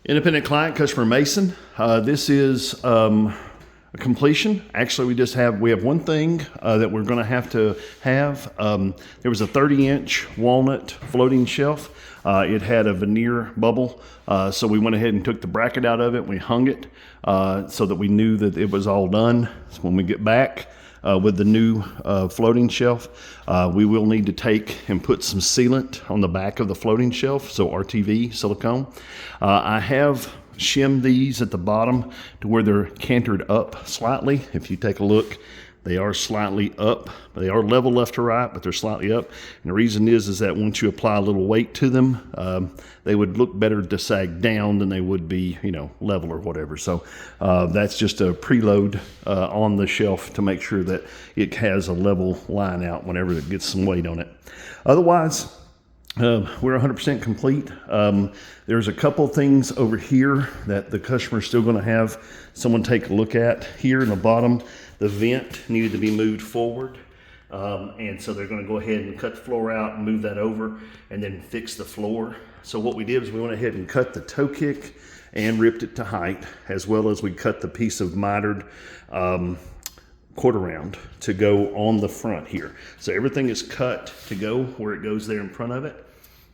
Independent client, customer Mason. This is a completion. Actually, we have one thing that we're going to have. There was a 30-inch walnut floating shelf. It had a veneer bubble, so we went ahead and took the bracket out of it. We hung it so that we knew that it was all done. So when we get back with the new floating shelf, we will need to take and put some sealant on the back of the floating shelf, so RTV silicone. I have shimmed these at the bottom to where they're cantered up slightly. If you take a look, they are slightly up. They are level left to right, but they're slightly up. And the reason is that once you apply a little weight to them, they would look better to sag down than they would be, level or whatever. So that's just a preload on the shelf to make sure that it has a level line out whenever it gets some weight on it. Otherwise, we're 100% complete. There's a couple things over here that the customer's still going to have someone take a look at. Here in the bottom, the vent needed to be moved forward. And so they're going to go ahead and cut the floor out and move that over and then fix the floor. So what we did is we went ahead and cut the toe kick and ripped it to height, as well as we cut the piece of mitered quarter round to go on the front here. So everything is cut to go where it goes there in front of it,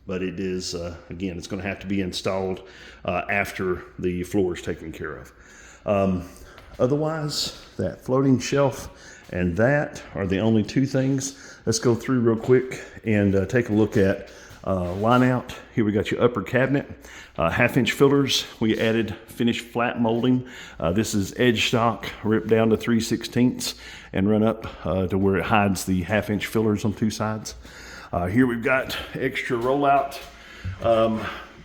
but it is, again, it's going to have to be installed after the floor is taken care of. Otherwise, that floating shelf and that are the only two things. Let's go through real quick and take a look at line out. Here we got your upper cabinet, 1/2-inch fillers. We added finished flat molding. This is edge stock, ripped down to 3/16 and run up to where it hides the 1/2-inch fillers on two sides. Here we've got extra rollout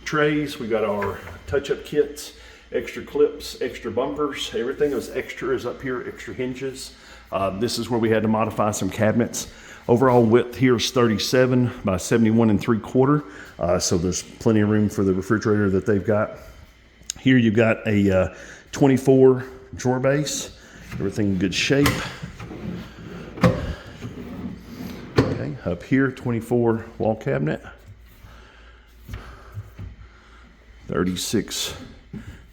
trays. We got our touch-up kits, extra clips, extra bumpers. Everything was extra is up here, extra hinges. This is where we had to modify some cabinets. Overall width here is 37 by 71 3/4. So there's plenty of room for the refrigerator that they've got. Here you've got a 24 drawer base. Everything in good shape. Okay, up here, 24 wall cabinet. 36,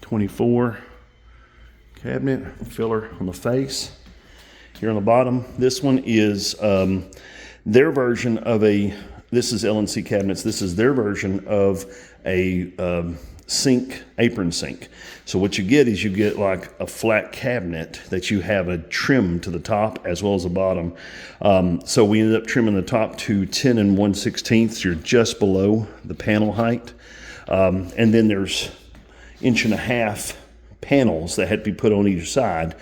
24 cabinet, filler on the face. Here on the bottom, this one is their version of this is LNC cabinets. This is their version of a sink, apron sink. So what you get is you get like a flat cabinet that you have a trim to the top as well as the bottom. So we ended up trimming the top to 10 1/16. You're just below the panel height. And then there's 1.5 inch panels that had to be put on either side.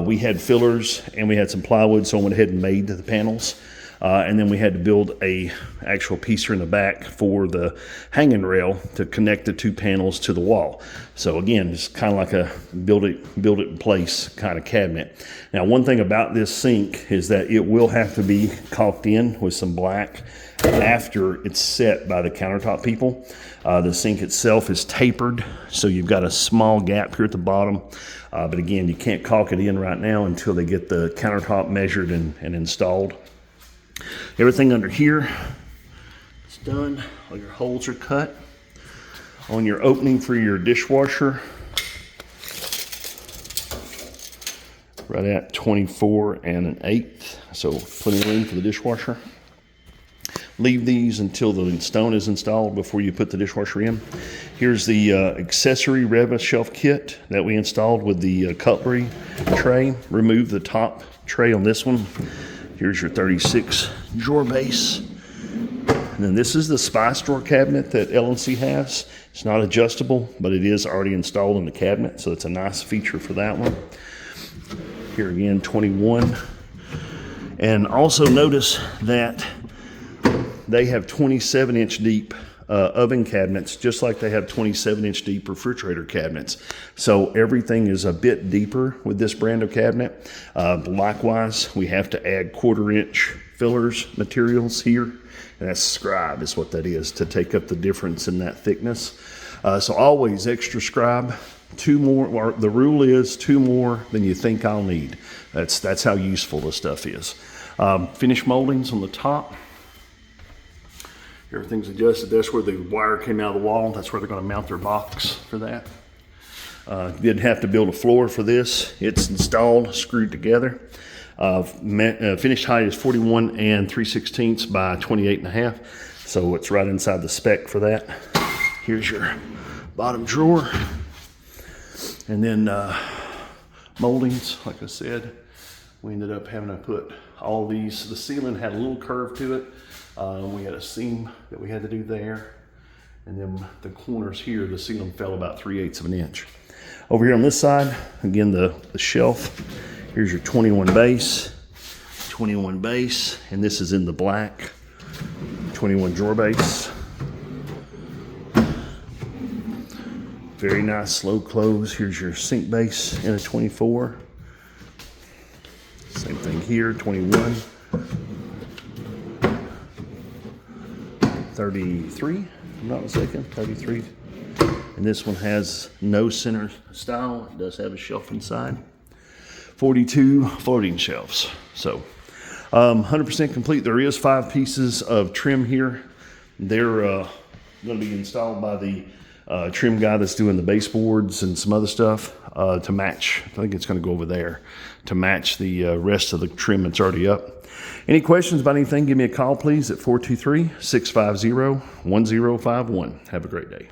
We had fillers and we had some plywood, so I went ahead and made the panels. And then we had to build a actual piece here in the back for the hanging rail to connect the two panels to the wall. So again, it's kind of like a build it in place kind of cabinet. Now, one thing about this sink is that it will have to be caulked in with some black after it's set by the countertop people. The sink itself is tapered, so you've got a small gap here at the bottom. But again, you can't caulk it in right now until they get the countertop measured and installed. Everything under here is done. All your holes are cut. On your opening for your dishwasher, right at 24 1/8, so plenty of room for the dishwasher. Leave these until the stone is installed before you put the dishwasher in. Here's the accessory Reva shelf kit that we installed with the cutlery tray. Remove the top tray on this one. Here's your 36 drawer base. And then this is the spice drawer cabinet that LNC has. It's not adjustable, but it is already installed in the cabinet, so it's a nice feature for that one. Here again, 21. And also notice that they have 27-inch deep oven cabinets, just like they have 27-inch deep refrigerator cabinets. So everything is a bit deeper with this brand of cabinet. Likewise, we have to add 1/4-inch fillers materials here. And that's scribe is what that is, to take up the difference in that thickness. So always extra scribe. 2 more, or the rule is 2 more than you think I'll need. That's how useful this stuff is. Finished moldings on the top. Everything's adjusted. That's where the wire came out of the wall. That's where they're going to mount their box for that. Didn't have to build a floor for this. It's installed, screwed together. Finished height is 41 3/16 by 28.5. So it's right inside the spec for that. Here's your bottom drawer. And then moldings, like I said, we ended up having to put all these. The ceiling had a little curve to it. We had a seam that we had to do there. And then the corners here, the ceiling fell about 3/8 of an inch. Over here on this side, again, the shelf. Here's your 21 base, and this is in the black 21 drawer base. Very nice slow close. Here's your sink base in a 24. Same thing here, 21. 33, if I'm not mistaken, 33. And this one has no center style. It does have a shelf inside. 42 floating shelves. So 100% complete. There is 5 pieces of trim here. They're going to be installed by the trim guy that's doing the baseboards and some other stuff to match. I think it's going to go over there to match the rest of the trim that's already up. Any questions about anything, give me a call, please, at 423-650-1051. Have a great day.